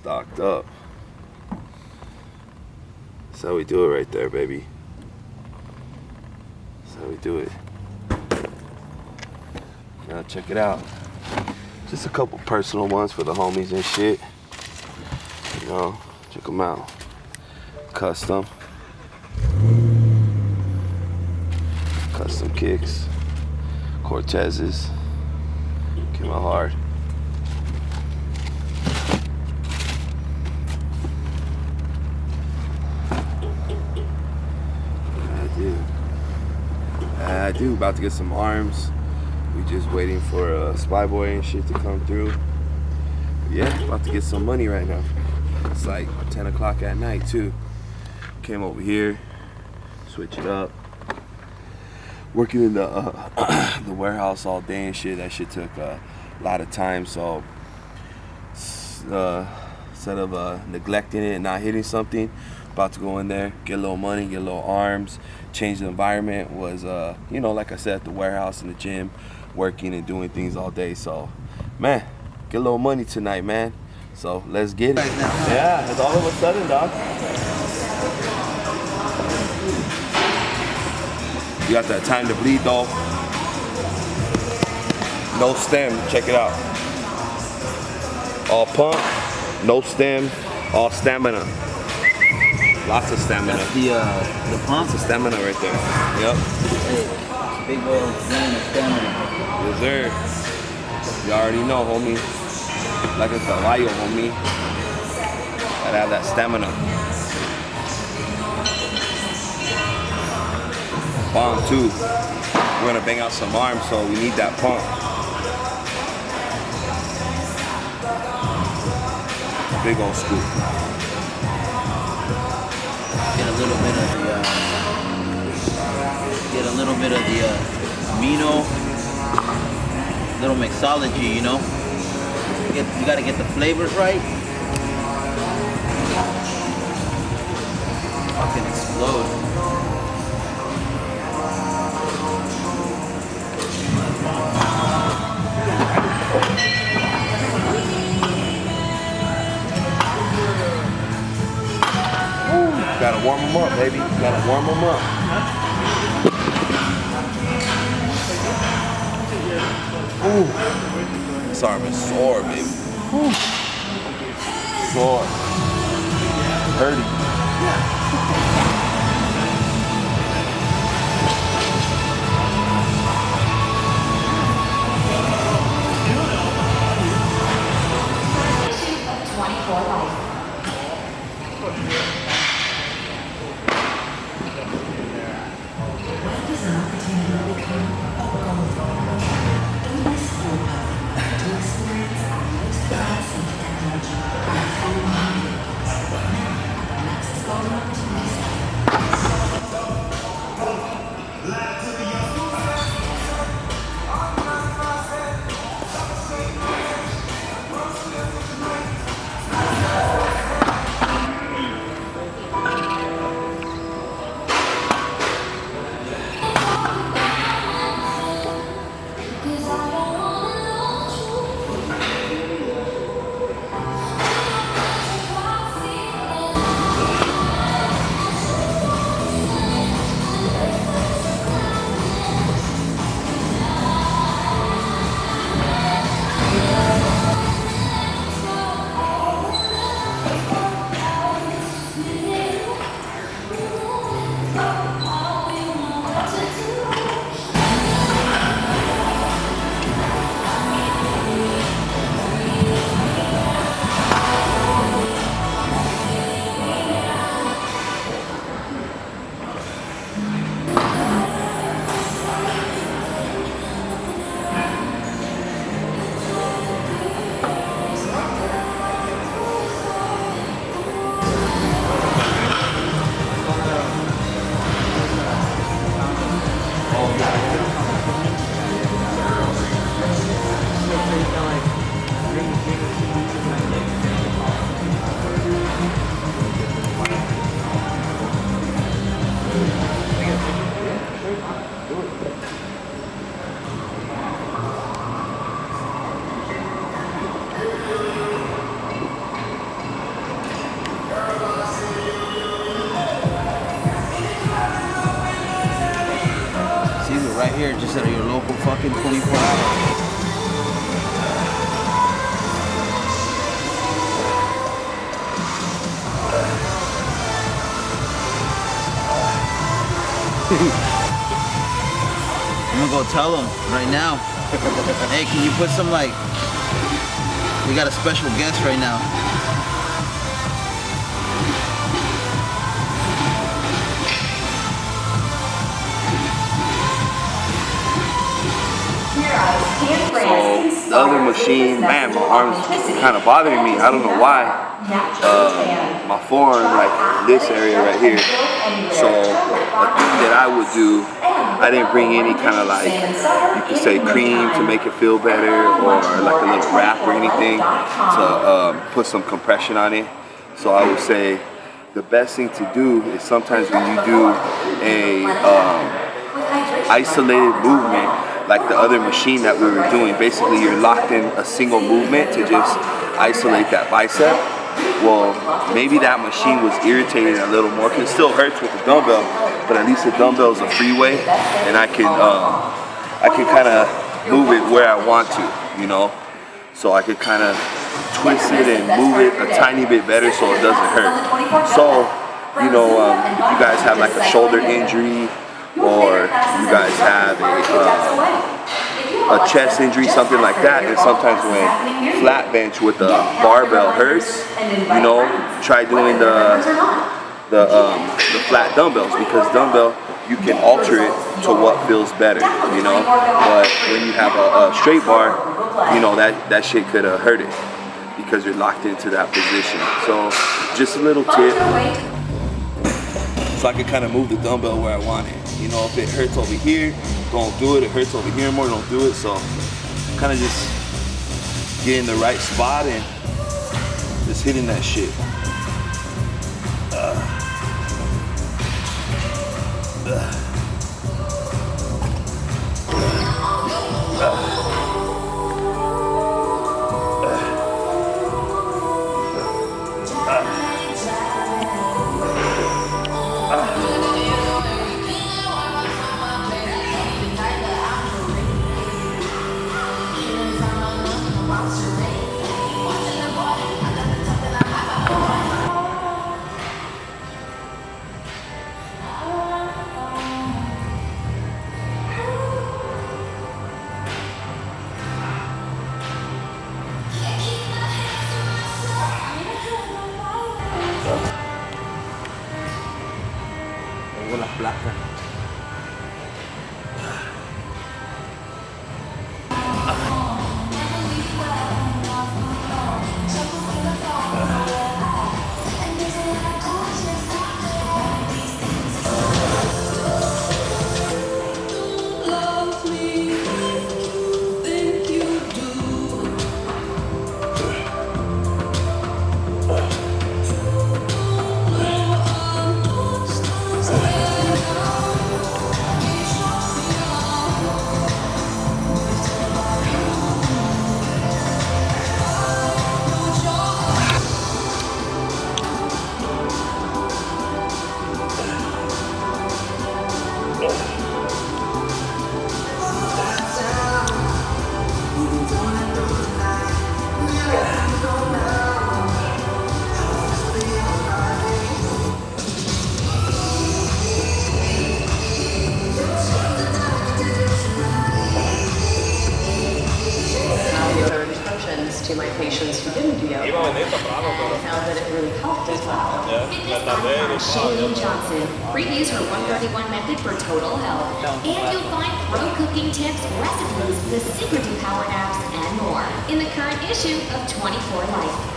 Stocked up. That's how we do it right there, baby. That's how we do it. Now check it out. Just a couple personal ones for the homies and shit. You know, check them out. Custom kicks. Cortezes. Came out hard. I do. About to get some arms. We just waiting for Spy Boy and shit to come through. Yeah, about to get some money right now. It's like 10 o'clock at night too. Came over here, switch it up. Working in the the warehouse all day and shit. That shit took a lot of time. So instead of neglecting it and not hitting something, about to go in there, get a little money, get a little arms, change the environment. Was you know, like I said, at the warehouse and the gym, working and doing things all day. So man, get a little money tonight, man. So let's get it. Yeah, it's all of a sudden, dog. You got that time to bleed though. No stem, check it out. All pump, no stem, all stamina. Lots of stamina. That's the pump? Lots of stamina right there. Yep. Hey, big old vein of stamina. Yes, sir. You already know, homie. Like a caballo, homie. Gotta have that stamina. Bomb too. We're gonna bang out some arms, so we need that pump. Big old scoop. Get a little bit of the amino, little mixology, you know. You gotta get the flavors right. Fucking explode. Gotta warm them up, baby. Gotta warm them up. Ooh. This arm is sore, baby. Ooh. Sore. Hurting. here just at your local fucking 24 hours. I'm gonna go tell him right now. Hey, can you put some like, we got a special guest right now. So the other machine, man, my arm's kind of bothering me. I don't know why. My forearm, like this area right here. So a thing that I would do, I didn't bring any kind of like, you could say cream to make it feel better, or like a little wrap or anything to put some compression on it. So I would say the best thing to do is sometimes when you do a isolated movement, like the other machine that we were doing, basically you're locked in a single movement to just isolate that bicep. Well, maybe that machine was irritating a little more, because it still hurts with the dumbbell, but at least the dumbbell is a freeway, and I can kind of move it where I want to, you know? So I could kind of twist it and move it a tiny bit better so it doesn't hurt. So, you know, if you guys have like a shoulder injury, or you guys have a chest injury, something like that, and sometimes when flat bench with the barbell hurts, you know, try doing the flat dumbbells, because dumbbell, you can alter it to what feels better, you know. But when you have a straight bar, you know, that shit could hurt it because you're locked into that position. So just a little tip, so I can kind of move the dumbbell where I want it. You know, if it hurts over here, don't do it. It hurts over here more, don't do it. So kind of just get in the right spot and just hitting that shit. Tengo las placas. To my patients who didn't do yoga, and found that it really helped as well. Fitness mom Shane Johnson previews her 131 method for total health. And you'll find pro cooking tips, recipes, the secret to power naps, and more in the current issue of 24 Life.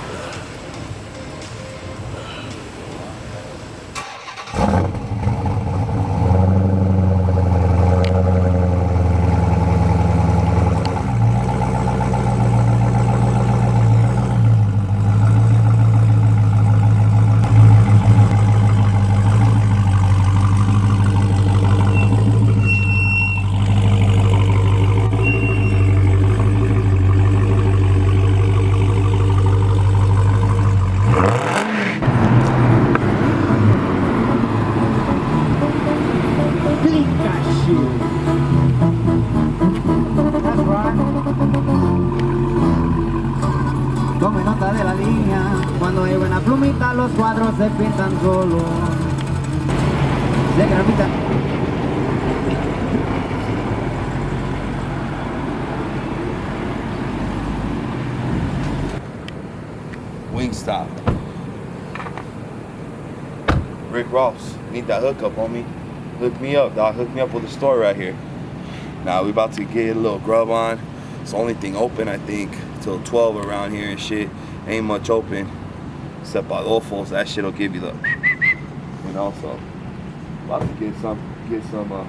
niña. Cuando hay buena plumita, los cuadros se pintan solos. De gramita. Wingstop. Rick Ross, need that hookup, homie. Hook me up, dog. Hook me up with a store right here. Now we about to get a little grub on. It's the only thing open, I think, till 12 around here and shit. Ain't much open, except by Ofos. That shit'll give you the, you know. So about to get some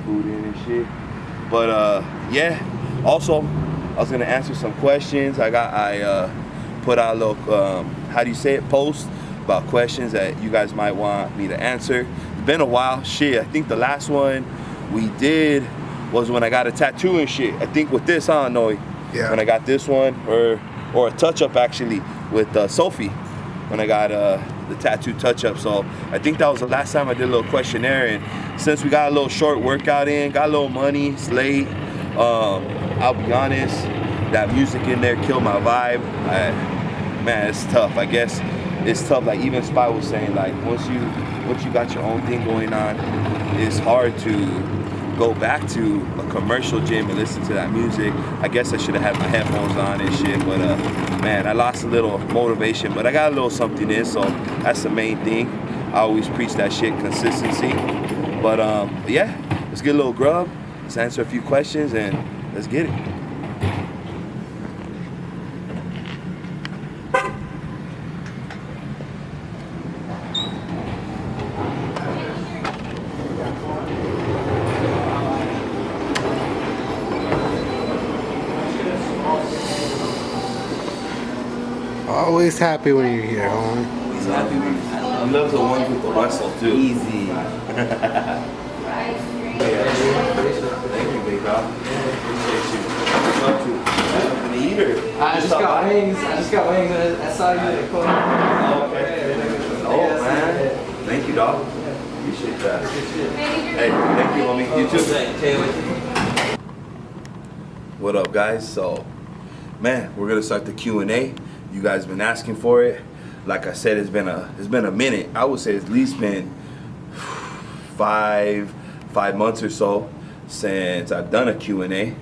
food in and shit. But yeah. Also, I was gonna answer some questions. I put out a little how do you say it, post about questions that you guys might want me to answer. It's been a while. Shit, I think the last one we did was when I got a tattoo and shit. I think with this, huh, Noe? Yeah. When I got this one, or a touch-up actually with Sophie, when I got the tattoo touch-up. So I think that was the last time I did a little questionnaire. And since we got a little short workout in, got a little money, it's late. I'll be honest, that music in there killed my vibe. Man, it's tough. I guess it's tough. Like even Spy was saying, like once you got your own thing going on, it's hard to go back to a commercial gym and listen to that music. I guess I should have had my headphones on and shit, but man, I lost a little motivation, but I got a little something in, so that's the main thing. I always preach that shit, consistency. But yeah, let's get a little grub, let's answer a few questions, and let's get it. Always happy when you're here, homie. He's happy. He loves the ones with the whistle too. Easy. Thank you, big dog. Appreciate you. The eater. I just got wings. I saw you at the corner. Oh, okay. Oh, man. Thank you, dog. Appreciate that. Hey, thank you, homie. You too. What up, guys? So, man, we're gonna start the Q&A. You guys been asking for it. Like I said, it's been a minute. I would say it's at least been five months or so since I've done a Q&A.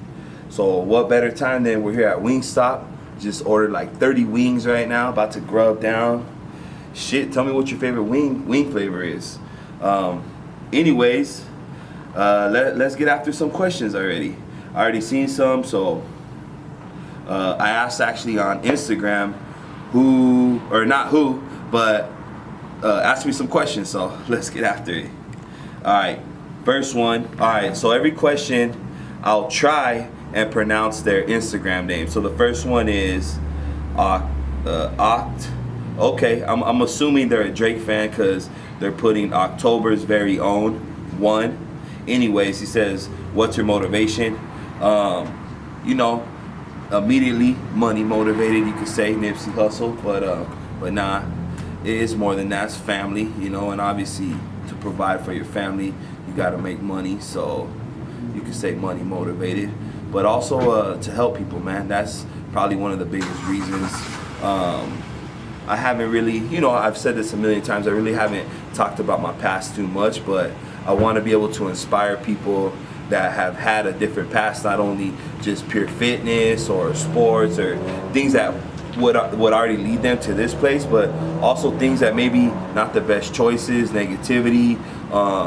So what better time than we're here at Wingstop. Just ordered like 30 wings right now, about to grub down. Shit, tell me what your favorite wing flavor is. Anyways, let's get after some questions already. I already seen some, so I asked actually on Instagram but asked me some questions, so let's get after it. Alright, first one. Alright, so every question I'll try and pronounce their Instagram name. So the first one is Oct. Okay, I'm assuming they're a Drake fan because they're putting October's very own one. Anyways, he says, what's your motivation? You know, immediately money motivated, you could say, Nipsey Hussle, but nah, it is more than that. It's family, you know, and obviously to provide for your family, you gotta make money, so you could say money motivated, but also to help people, man. That's probably one of the biggest reasons. I haven't really, you know, I've said this a million times, I really haven't talked about my past too much, but I want to be able to inspire people that have had a different past, not only just pure fitness or sports or things that would already lead them to this place, but also things that maybe not the best choices, negativity,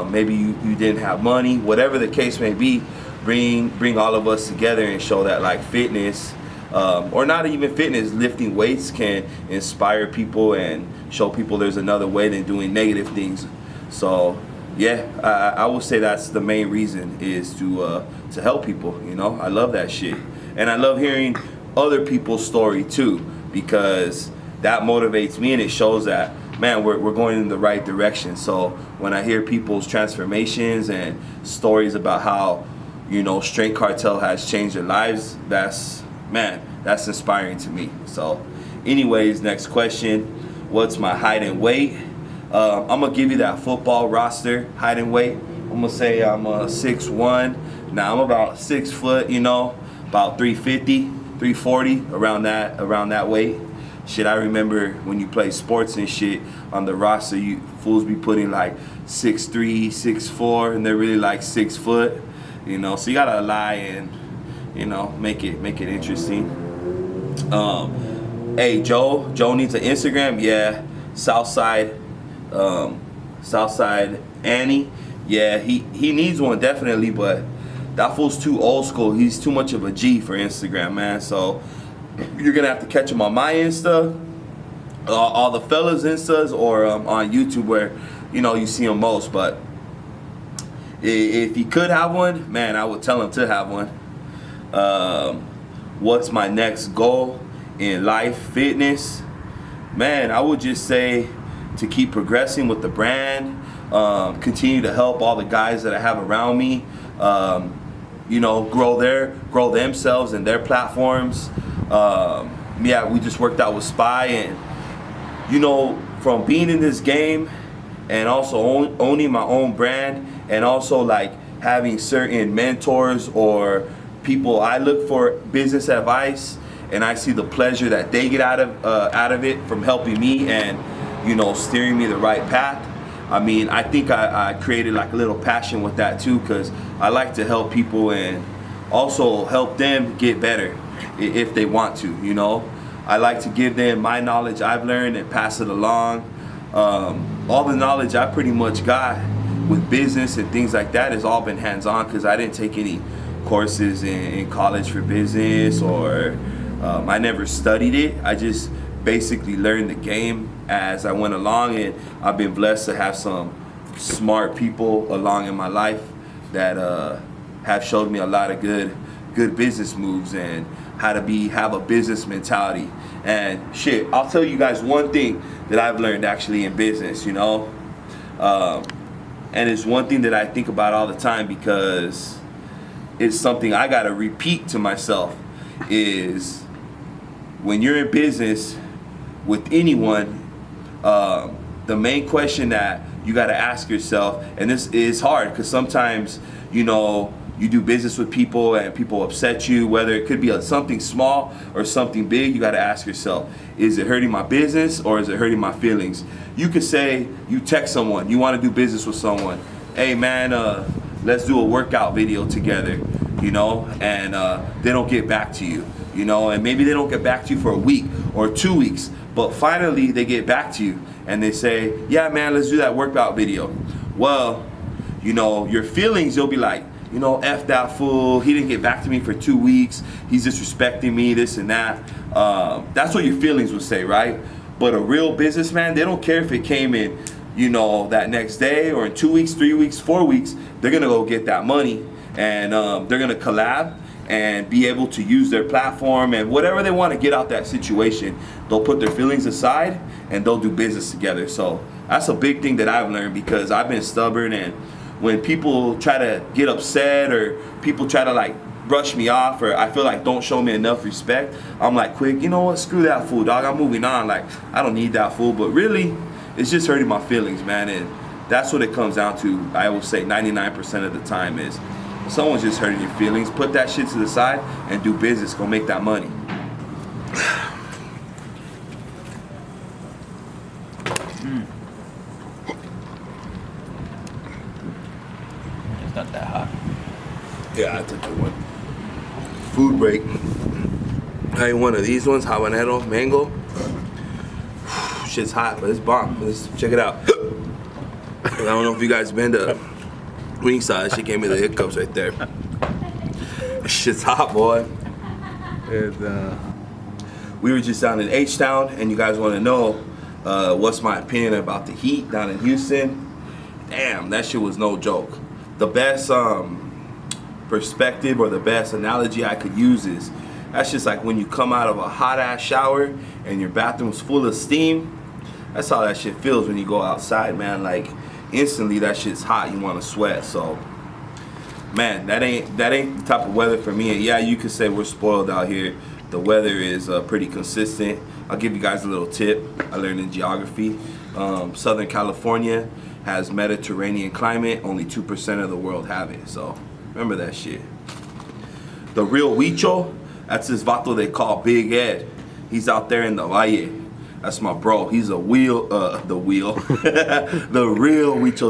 maybe you didn't have money, whatever the case may be. Bring all of us together and show that like fitness, or not even fitness, lifting weights can inspire people and show people there's another way than doing negative things. So yeah, I would say that's the main reason, is to help people. You know, I love that shit, and I love hearing other people's story too, because that motivates me and it shows that, man, we're going in the right direction. So when I hear people's transformations and stories about how, you know, Strength Cartel has changed their lives, that's inspiring to me. So anyways, next question, what's my height and weight? I'm gonna give you that football roster height and weight. I'm gonna say I'm 6'1". Now I'm about 6 foot, you know, about 350, 340, around that weight. Shit, I remember when you play sports and shit on the roster, you fools be putting like 6'3", 6'4", and they're really like 6 foot. You know, so you gotta lie and, you know, make it interesting. Hey, Joe needs an Instagram. Yeah, Southside Annie. Yeah, he needs one definitely, but that fool's too old school. He's too much of a G for Instagram, man. So you're gonna have to catch him on my Insta, all the fellas Instas, or on YouTube where, you know, you see him most. But if he could have one, man, I would tell him to have one. What's my next goal in life, fitness? Man, I would just say to keep progressing with the brand, continue to help all the guys that I have around me, you know, grow themselves and their platforms. Yeah, we just worked out with Spy, and you know, from being in this game and also owning my own brand, and also like having certain mentors or people I look for business advice, and I see the pleasure that they get out of it from helping me and, you know, steering me the right path. I mean, I think I created like a little passion with that too, because I like to help people and also help them get better if they want to, you know. I like to give them my knowledge I've learned and pass it along. All the knowledge I pretty much got with business and things like that has all been hands-on, because I didn't take any courses in college for business, or I never studied it. I just basically learned the game as I went along, and I've been blessed to have some smart people along in my life that have showed me a lot of good business moves and how to have a business mentality. And shit, I'll tell you guys one thing that I've learned actually in business, you know, and it's one thing that I think about all the time, because it's something I gotta repeat to myself, is when you're in business with anyone, the main question that you got to ask yourself, and this is hard because sometimes, you know, you do business with people and people upset you, whether it could be something small or something big. You got to ask yourself, is it hurting my business or is it hurting my feelings? You could say, you text someone, you want to do business with someone, hey man, let's do a workout video together, you know, and they don't get back to you, you know, and maybe they don't get back to you for a week or 2 weeks, but finally they get back to you and they say, yeah man, let's do that workout video. Well, you know, your feelings, you'll be like, you know, F that fool, he didn't get back to me for 2 weeks, he's disrespecting me, this and that. That's what your feelings would say, right? But a real businessman, they don't care if it came in, you know, that next day or in 2 weeks, 3 weeks, 4 weeks. They're gonna go get that money, and they're gonna collab and be able to use their platform and whatever they want to get out that situation. They'll put their feelings aside and they'll do business together. So that's a big thing that I've learned, because I've been stubborn, and when people try to get upset or people try to like brush me off, or I feel like don't show me enough respect, I'm like, quick, you know what, screw that fool, dog, I'm moving on. Like, I don't need that fool. But really, it's just hurting my feelings, man. And that's what it comes down to. I will say 99% of the time is someone's just hurting your feelings. Put that shit to the side and do business. Go make that money. It's not that hot. Yeah, I took the one. Food break. I ate one of these ones, habanero mango. Shit's hot, but it's bomb. Let's check it out. I don't know if you guys been to Wingstop. She gave me the hiccups right there. Shit's hot, boy. We were just down in H-Town, and you guys want to know what's my opinion about the heat down in Houston. Damn, that shit was no joke. The best perspective or the best analogy I could use is, that's just like when you come out of a hot ass shower and your bathroom's full of steam. That's how that shit feels when you go outside, man. Like, instantly that shit's hot, you want to sweat. So man, that ain't the type of weather for me. And yeah, you could say we're spoiled out here. The weather is pretty consistent. I'll give you guys a little tip I learned in geography. Southern California has Mediterranean climate. Only 2% of the world have it, so remember that shit. The real Huicho, that's this vato they call Big Ed. He's out there in the Valle. That's my bro. He's the real Huicho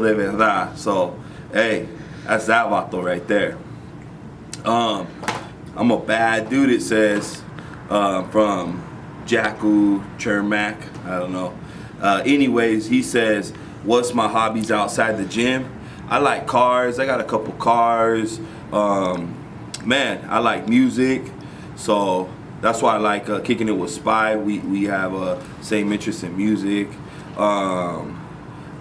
de verdad. So, hey, that's that vato right there. I'm a bad dude, it says, from Jacku Chermac. I don't know. Anyways, he says, what's my hobbies outside the gym? I like cars. I got a couple cars. Man, I like music. So that's why I like kicking it with Spy. We have same interest in music. I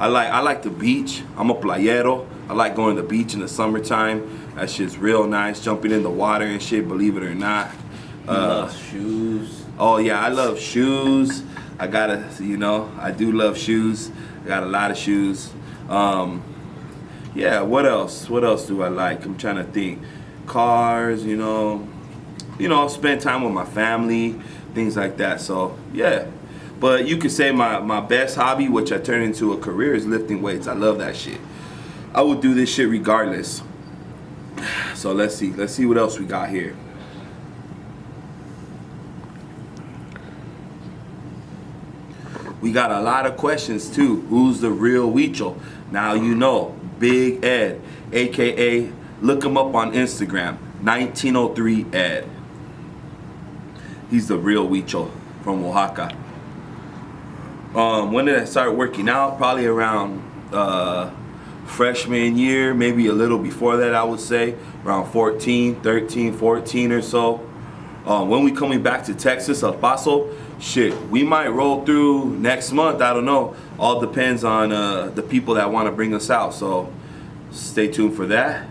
like the beach. I'm a playero. I like going to the beach in the summertime. That shit's real nice. Jumping in the water and shit, believe it or not. Love shoes. Oh yeah, I love shoes. I gotta, I do love shoes. I got a lot of shoes. Yeah, what else? What else do I like? I'm trying to think. Cars, spend time with my family, things like that. So yeah. But you could say my best hobby, which I turned into a career, is lifting weights. I love that shit. I would do this shit regardless. So let's see what else we got here. We got a lot of questions too. Who's the real Huicho? Now you know, Big Ed, aka look him up on Instagram, 1903 Ed. He's the real Huicho from Oaxaca. When did I start working out? Probably around freshman year, maybe a little before that, I would say. Around 13, 14 or so. When we coming back to Texas, El Paso, shit, we might roll through next month. I don't know. All depends on the people that want to bring us out. So stay tuned for that.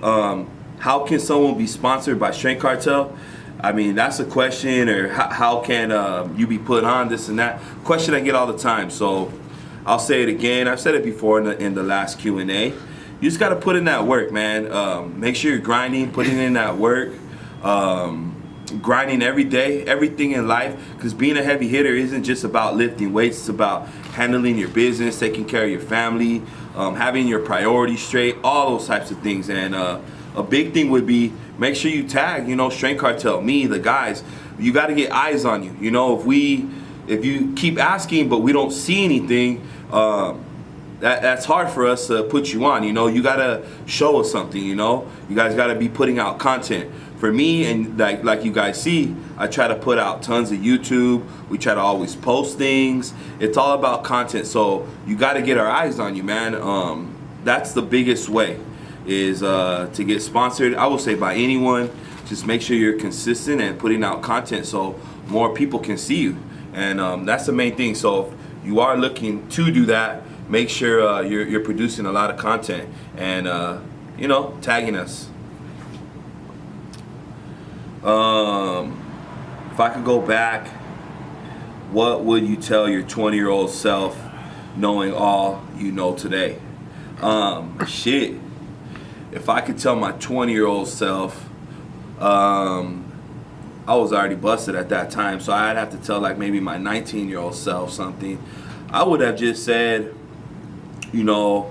How can someone be sponsored by Strength Cartel? I mean, that's a question. Or how can you be put on, this and that? Question I get all the time. So I'll say it again. I've said it before in the last Q&A. You just got to put in that work, man. Make sure you're grinding, putting in that work. Grinding every day, everything in life, because being a heavy hitter isn't just about lifting weights. It's about handling your business, taking care of your family, having your priorities straight, all those types of things. And a big thing would be make sure you tag, Strength Cartel, me, the guys. You got to get eyes on you. If you keep asking but we don't see anything, that's hard for us to put you on. You got to show us something. You guys got to be putting out content. For me, and like you guys see, I try to put out tons of YouTube. We try to always post things. It's all about content. So you got to get our eyes on you, man. That's the biggest way, is to get sponsored. I will say by anyone. Just make sure you're consistent and putting out content so more people can see you. And that's the main thing. So if you are looking to do that, make sure you're producing a lot of content and tagging us. If I could go back, what would you tell your 20-year-old self, knowing all you know today? Shit. If I could tell my 20-year-old self, I was already busted at that time, so I'd have to tell like maybe my 19-year-old self something. I would have just said, move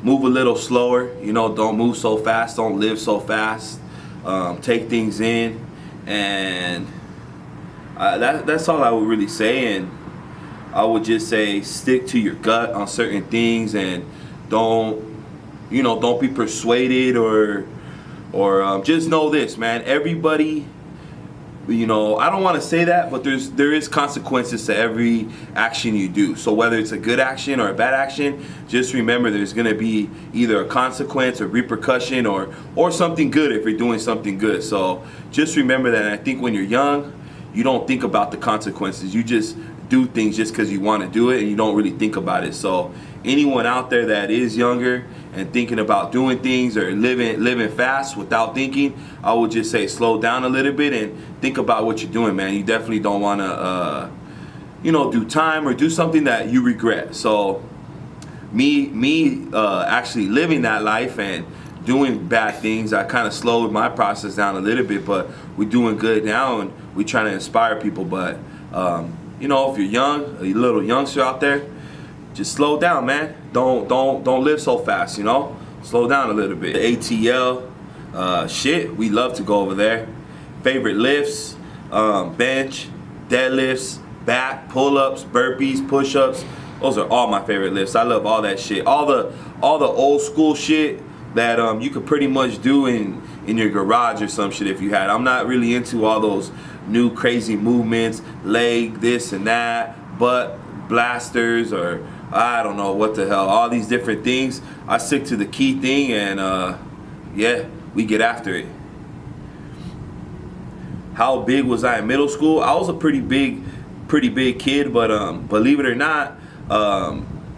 a little slower. Don't move so fast. Don't live so fast. Take things in, and that's all I would really say. And I would just say stick to your gut on certain things, and don't be persuaded or just know this, man. Everybody, I don't want to say that, but there is consequences to every action you do. So whether it's a good action or a bad action, just remember there's going to be either a consequence or repercussion or something good if you're doing something good. So just remember that. And I think when you're young, you don't think about the consequences. You just do things just because you want to do it, and you don't really think about it. So anyone out there that is younger and thinking about doing things or living fast without thinking, I would just say slow down a little bit and think about what you're doing, man. You definitely don't want to, do time or do something that you regret. So me actually living that life and doing bad things, I kind of slowed my process down a little bit, but we're doing good now and we're trying to inspire people. But if you're young, a little youngster out there, just slow down, man. Don't live so fast, Slow down a little bit. The ATL, shit, we love to go over there. Favorite lifts, bench, deadlifts, back, pull-ups, burpees, push-ups. Those are all my favorite lifts. I love all that shit. All the old school shit that you could pretty much do in your garage or some shit if you had. I'm not really into all those new crazy movements, leg, this and that, butt blasters, or I don't know what the hell, all these different things. I stick to the key thing, and yeah, we get after it. How big was I in middle school? I was a pretty big kid, but believe it or not,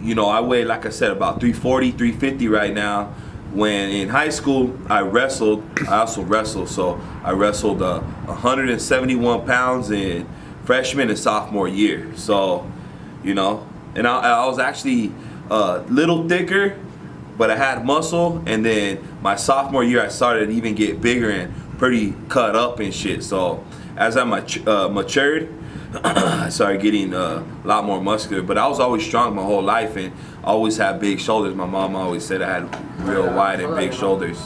you know, I weigh, like I said, about 340, 350 right now. When in high school, I wrestled. I also wrestled, so I wrestled 171 pounds in freshman and sophomore year. So, you know, and I was actually a little thicker, but I had muscle. And then my sophomore year, I started to even get bigger and pretty cut up and shit. So as I matured, I started getting a lot more muscular. But I was always strong my whole life and always had big shoulders. My mom always said I had real wide and big shoulders.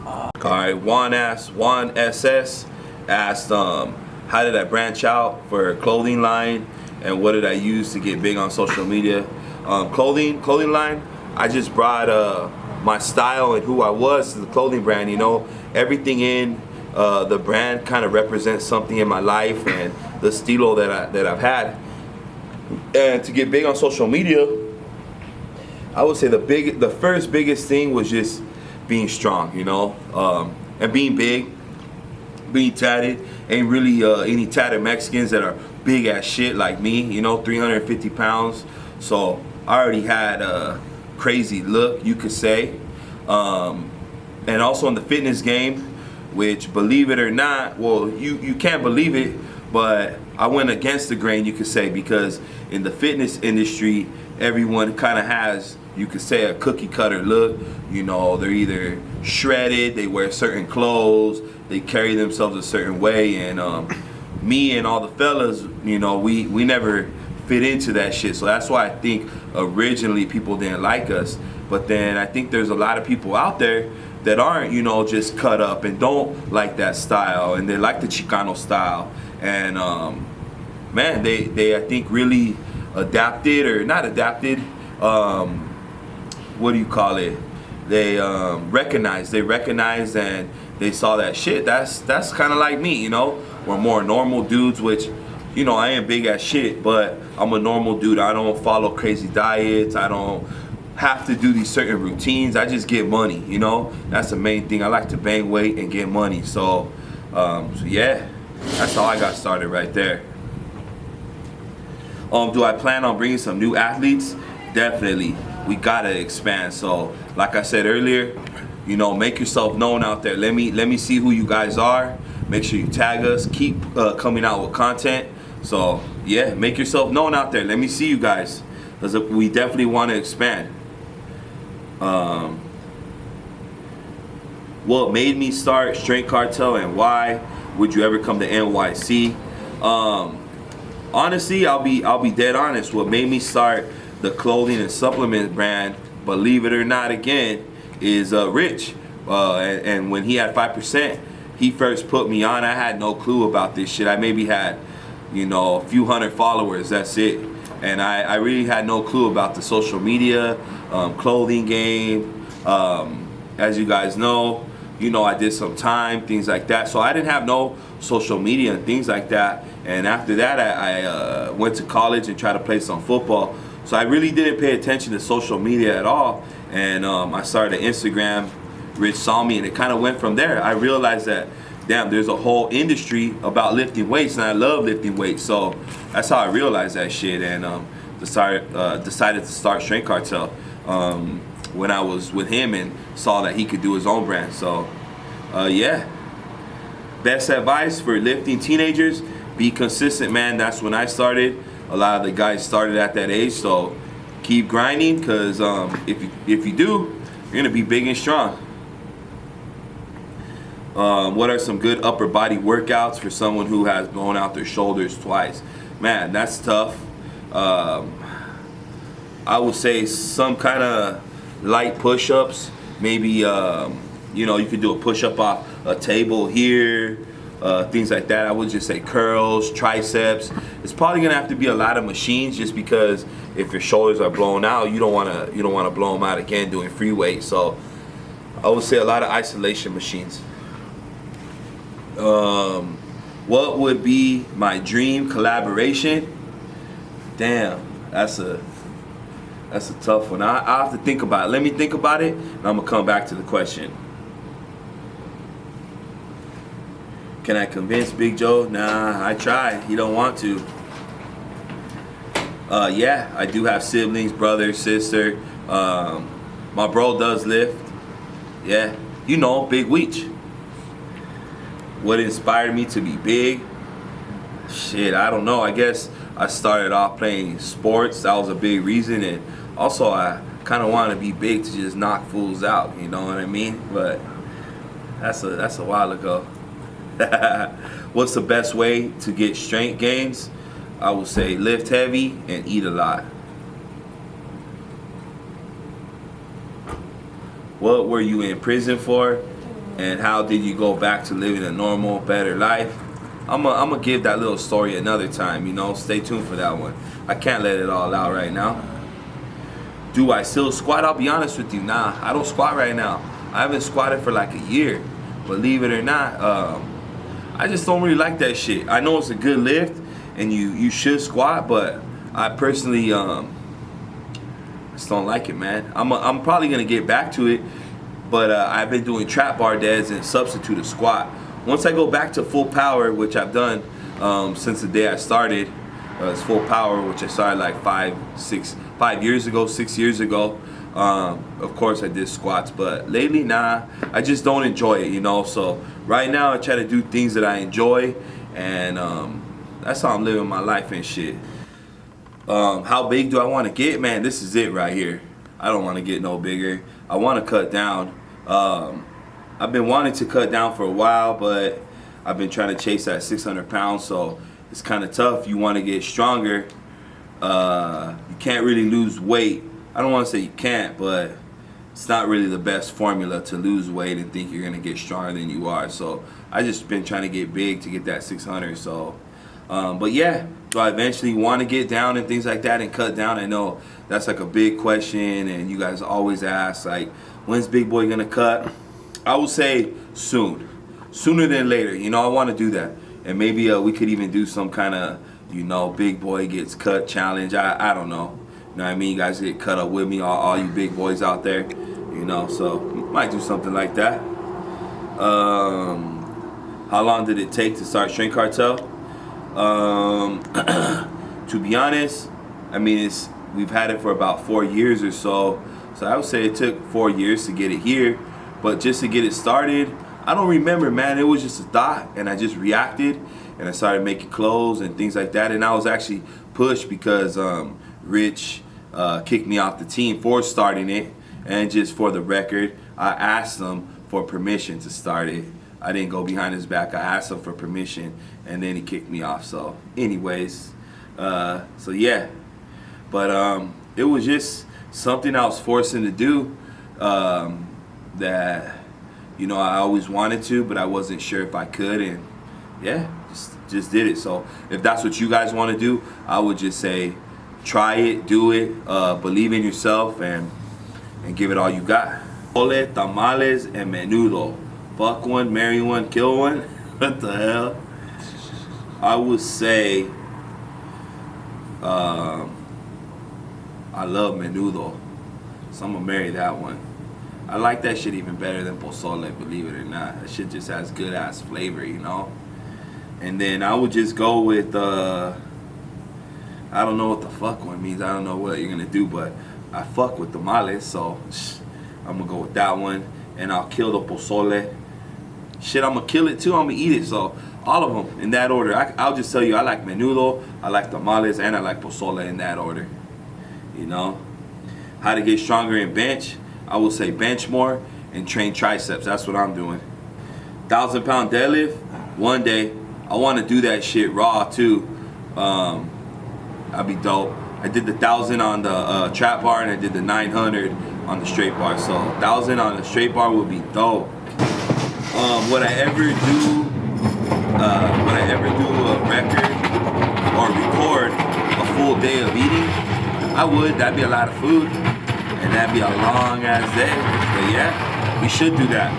All right, Juan SS asked, how did I branch out for a clothing line, and what did I use to get big on social media? Clothing line, I just brought my style and who I was to the clothing brand. You know, everything in the brand kind of represents something in my life and the stilo that I've had. And to get big on social media, I would say the first biggest thing was just being strong, you know, and being big, being tatted. Ain't really any tatted Mexicans that are big as shit like me, you know, 350 pounds. So I already had a crazy look, you could say. And also in the fitness game, which, believe it or not, well, you can't believe it, but I went against the grain, you could say, because in the fitness industry, everyone kind of has, you could say, a cookie cutter look. You know, they're either shredded, they wear certain clothes, they carry themselves a certain way, and me and all the fellas, you know, we never fit into that shit. So that's why I think originally people didn't like us. But then I think there's a lot of people out there that aren't, you know, just cut up and don't like that style, and they like the Chicano style. And man, they I think really adapted, or not adapted, what do you call it? They recognized and they saw that shit. That's kind of like me, you know. We're more normal dudes, which, you know, I ain't big as shit, but I'm a normal dude. I don't follow crazy diets. I don't have to do these certain routines. I just get money, you know. That's the main thing. I like to bang weight and get money. So yeah, that's how I got started right there. Do I plan on bringing some new athletes? Definitely. We gotta expand. So like I said earlier, you know, make yourself known out there. Let me see who you guys are. Make sure you tag us. Keep coming out with content. So yeah, make yourself known out there. Let me see you guys, because we definitely want to expand. What made me start Strength Cartel, and why would you ever come to NYC? Honestly, I'll be dead honest. What made me start the clothing and supplement brand, believe it or not, again, is Rich. And when he had 5%, he first put me on. I had no clue about this shit. I maybe had, you know, a few hundred followers. That's it. And I really had no clue about the social media, clothing game. As you guys know, you know, I did some time, things like that. So I didn't have no social media and things like that. And after that, I went to college and tried to play some football. So I really didn't pay attention to social media at all. And I started Instagram. Rich saw me, and it kind of went from there. I realized that, damn, there's a whole industry about lifting weights, and I love lifting weights. So that's how I realized that shit, and decided to start Strength Cartel when I was with him and saw that he could do his own brand. So yeah, best advice for lifting teenagers: be consistent, man. That's when I started. A lot of the guys started at that age, so keep grinding, because if you do, you're gonna be big and strong. What are some good upper body workouts for someone who has blown out their shoulders twice? Man, that's tough. I would say some kind of light push-ups. Maybe you know, you could do a push-up off a table here, things like that. I would just say curls, triceps. It's probably gonna have to be a lot of machines, just because if your shoulders are blown out, you don't wanna blow them out again doing free weight. So I would say a lot of isolation machines. What would be my dream collaboration? Damn, that's a tough one. I have to think about it. Let me think about it, and I'm gonna come back to the question. Can I convince Big Joe? Nah, I tried. He don't want to. Yeah, I do have siblings, brother, sister. My bro does lift. Yeah, you know, Big Weech. What inspired me to be big? Shit, I don't know. I guess I started off playing sports. That was a big reason, and also I kind of wanted to be big to just knock fools out. You know what I mean? But that's a while ago. What's the best way to get strength gains? I would say lift heavy and eat a lot. What were you in prison for, and how did you go back to living a normal, better life? I'm gonna give that little story another time, you know. Stay tuned for that one. I can't let it all out right now. Do I still squat? I'll be honest with you, nah, I don't squat right now. I haven't squatted for like a year. Believe it or not, I just don't really like that shit. I know it's a good lift and you should squat, but I personally just don't like it, man. I'm probably gonna get back to it, but I've been doing trap bar deads and substitute a squat. Once I go back to full power, which I've done since the day I started, it's full power, which I started like 5 years ago, 6 years ago. Of course I did squats, but lately, nah, I just don't enjoy it, you know. So right now I try to do things that I enjoy, and that's how I'm living my life and shit. How big do I want to get? Man, this is it right here. I don't want to get no bigger. I want to cut down. I've been wanting to cut down for a while, but I've been trying to chase that 600 pounds, so it's kind of tough. You want to get stronger. You can't really lose weight. I don't want to say you can't, but it's not really the best formula to lose weight and think you're going to get stronger than you are. So I just been trying to get big to get that 600. So, but yeah, do I eventually want to get down and things like that and cut down? I know that's like a big question, and you guys always ask, like, when's Big Boy going to cut? I would say soon. Sooner than later. You know, I want to do that. And maybe we could even do some kind of, you know, Big Boy gets cut challenge. I don't know. You know what I mean? You guys get cut up with me, all you big boys out there. You know, so might do something like that. How long did it take to start Strength Cartel? To be honest, I mean, we've had it for about 4 years or so. So I would say it took 4 years to get it here. But just to get it started, I don't remember, man. It was just a thought, and I just reacted, and I started making clothes and things like that. And I was actually pushed because Rich kicked me off the team for starting it. And just for the record, I asked him for permission to start it. I didn't go behind his back. I asked him for permission, and then he kicked me off. So anyways, so yeah. But it was just something I was forced to do that, you know, I always wanted to, but I wasn't sure if I could, and yeah, just did it. So if that's what you guys want to do, I would just say try it, do it, believe in yourself, and give it all you got. Ole, tamales, and menudo. Fuck one, marry one, kill one. What the hell? I would say I love menudo, so I'm gonna marry that one. I like that shit even better than pozole, believe it or not. That shit just has good ass flavor, you know? And then I would just go with, I don't know what the fuck one means. I don't know what you're gonna do, but I fuck with tamales, so I'm gonna go with that one. And I'll kill the pozole. Shit, I'm gonna kill it too, I'm gonna eat it. So all of them in that order. I'll just tell you, I like menudo, I like tamales, and I like pozole in that order. You know? How to get stronger in bench? I will say bench more and train triceps. That's what I'm doing. 1,000-pound deadlift, one day. I want to do that shit raw too. That'd be dope. I did the 1,000 on the trap bar, and I did the 900 on the straight bar. So 1,000 on the straight bar would be dope. Would I ever do would I ever do a record or record a full day of eating? I would. That'd be a lot of food, and that'd be a long ass day. But yeah, we should do that.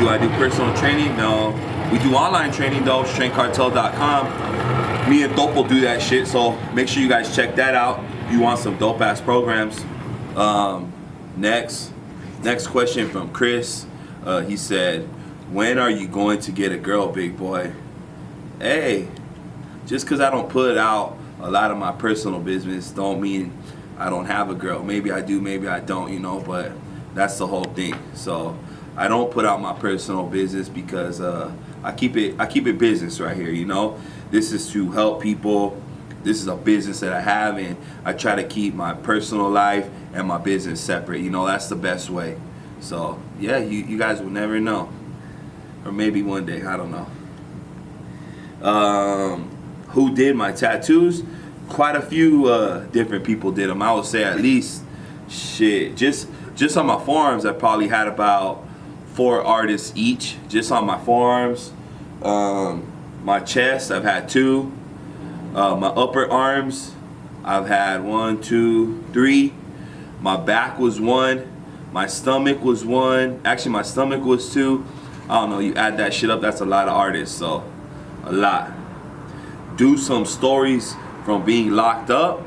Do I do personal training? No. We do online training though, STRENGTHCARTEL.com. Me and Dope will do that shit, so make sure you guys check that out if you want some dope ass programs. Next question from Chris. He said, when are you going to get a girl, big boy? Hey, just because I don't put out a lot of my personal business don't mean I don't have a girl. Maybe I do, maybe I don't, you know, but that's the whole thing. So I don't put out my personal business because I keep it business right here, you know. This is to help people. This is a business that I have, and I try to keep my personal life and my business separate. You know, that's the best way. So yeah, you guys will never know, or maybe one day, I don't know. Who did my tattoos? Quite a few different people did them. I would say at least, shit, just on my forearms, I probably had about 4 artists each, just on my forearms. My chest, I've had 2. My upper arms, I've had 1, 2, 3. My back was 1. My stomach was 1. Actually, my stomach was 2. I don't know, you add that shit up, that's a lot of artists, so a lot. Do some stories from being locked up.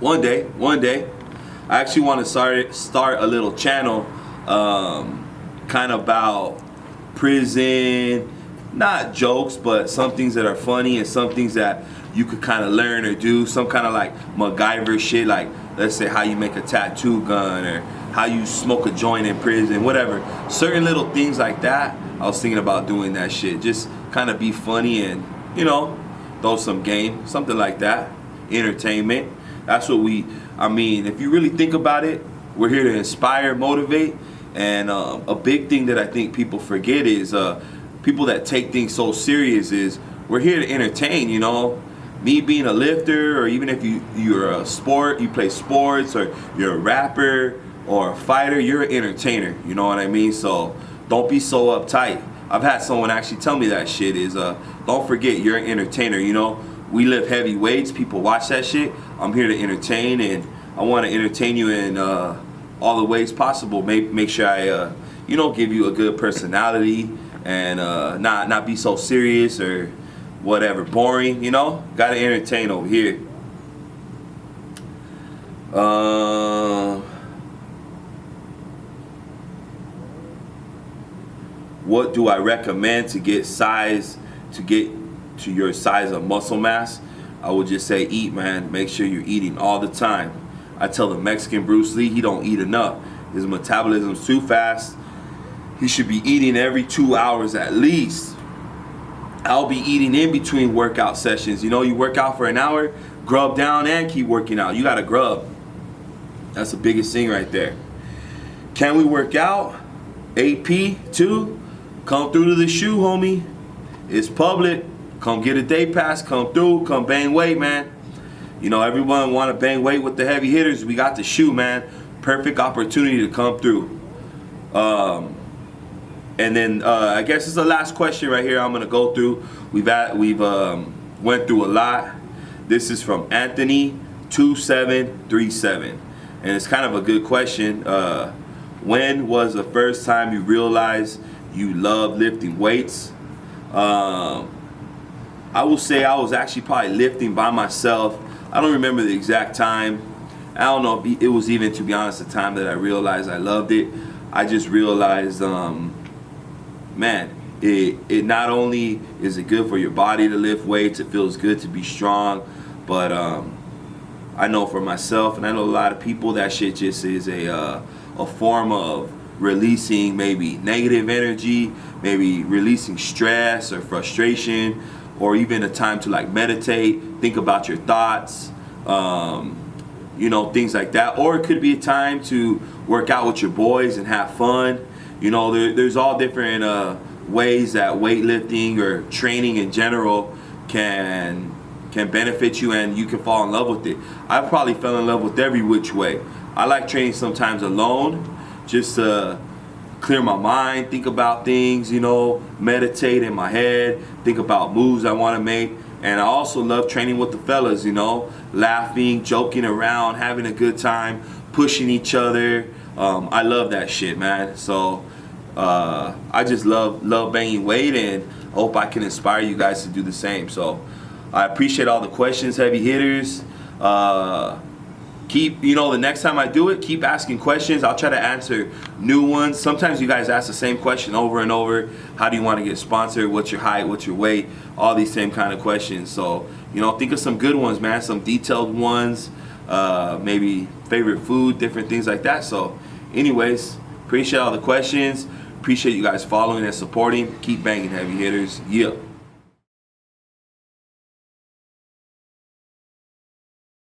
One day. I actually want to start a little channel kind of about prison, not jokes, but some things that are funny and some things that you could kind of learn or do, some kind of like MacGyver shit, like let's say how you make a tattoo gun or how you smoke a joint in prison, whatever. Certain little things like that, I was thinking about doing that shit. Just kind of be funny and, you know, throw some game, something like that. Entertainment. That's what I mean, if you really think about it, we're here to inspire, motivate, and a big thing that I think people forget is people that take things so serious is we're here to entertain, you know. Me being a lifter, or even if you're a sport, you play sports, or you're a rapper or a fighter, you're an entertainer, you know what I mean? So don't be so uptight. I've had someone actually tell me that shit is don't forget you're an entertainer, you know. We lift heavy weights, people watch that shit. I'm here to entertain, and I want to entertain you in all the ways possible. Make sure I you know, give you a good personality and not be so serious or whatever, boring, you know. Gotta entertain over here. What do I recommend to get to your size of muscle mass? I would just say eat, man. Make sure you're eating all the time. I tell the Mexican Bruce Lee he don't eat enough. His metabolism's too fast. He should be eating every 2 hours at least. I'll be eating in between workout sessions. You know, you work out for an hour, grub down and keep working out. You gotta grub. That's the biggest thing right there. Can we work out? AP too? Come through to the shoe, homie. It's public. Come get a day pass. Come through. Come bang weight, man. You know, everyone want to bang weight with the heavy hitters. We got the shoe, man. Perfect opportunity to come through. And then I guess it's the last question right here I'm gonna go through. We've went through a lot. This is from Anthony2737, and it's kind of a good question. When was the first time you realized you love lifting weights? I will say I was actually probably lifting by myself. I don't remember the exact time. I don't know if it was even, to be honest, the time that I realized I loved it. I just realized, man, it not only is it good for your body to lift weights, it feels good to be strong, but I know for myself, and I know a lot of people, that shit just is a form of releasing maybe negative energy, maybe releasing stress or frustration, or even a time to like meditate, think about your thoughts, you know, things like that. Or it could be a time to work out with your boys and have fun. You know, there's all different ways that weightlifting or training in general can benefit you, and you can fall in love with it. I probably fell in love with every which way. I like training sometimes alone, just to clear my mind, think about things, you know, meditate in my head, think about moves I want to make. And I also love training with the fellas, you know, laughing, joking around, having a good time, pushing each other. I love that shit, man. So I just love banging weight, and hope I can inspire you guys to do the same. So I appreciate all the questions, heavy hitters. Keep, you know, the next time I do it, keep asking questions. I'll try to answer new ones. Sometimes you guys ask the same question over and over. How do you want to get sponsored? What's your height? What's your weight? All these same kind of questions. So, you know, think of some good ones, man. Some detailed ones. Maybe favorite food, different things like that. So, anyways, appreciate all the questions. Appreciate you guys following and supporting. Keep banging, heavy hitters. Yeah.